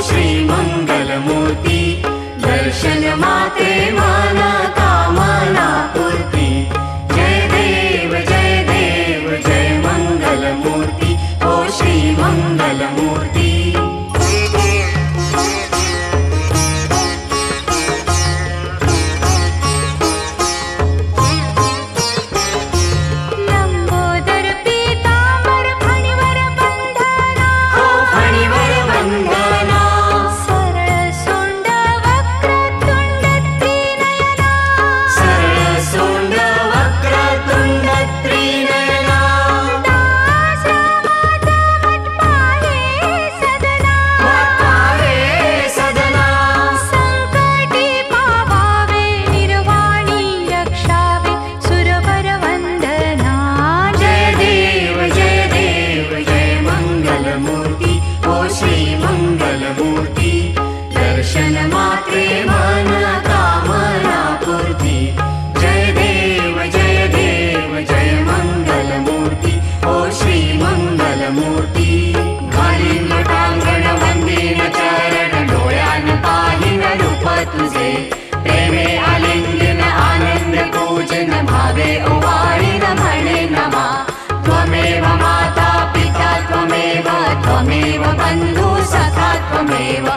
श्री मंगलमूर्ती दर्शन मात्रे मन कामना पूर्ती जय देव जय मंगलमूर्ती ओ श्री मंगलमूर्ती दर्शन मात्रे मन कामना पूर्ती जय देव जय मंगलमूर्ती ओ श्री मंगलमूर्ती घालीन लोटांगण वंदीन चरण डोळ्यान पाहिन रूप तुझे प्रेमे आलिंगन आनंद पूजन भावे ओवाळीन म्हणे नमा त्वमेव माता पिता त्वमेव बंधु सखा त्वमेव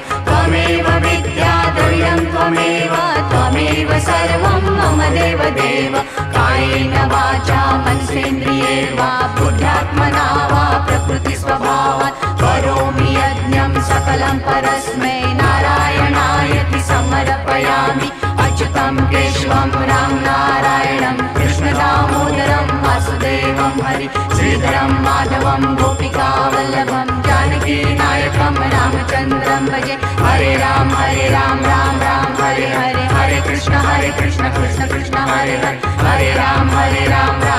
विद्या द्रव्यं त्वमेव सर्वं मम देव कायेन वाचा मनसेन्द्रिये वा बुद्ध्यात्मना वा प्रकृतिस्वभावात् करोमि यज्ञं सकलं परस्मै नारायणायति समर्पयामि अच्युतं केशवं राम नारायणं कृष्णदामोदरं वासुदेवं हरि श्रीधरं माधवं गोपिकावल्लभं जानकी नायकं रामचन्द्रं भजे हरे राम राम राम हरे हरे हरे कृष्ण कृष्ण कृष्ण हरे हरे हरे राम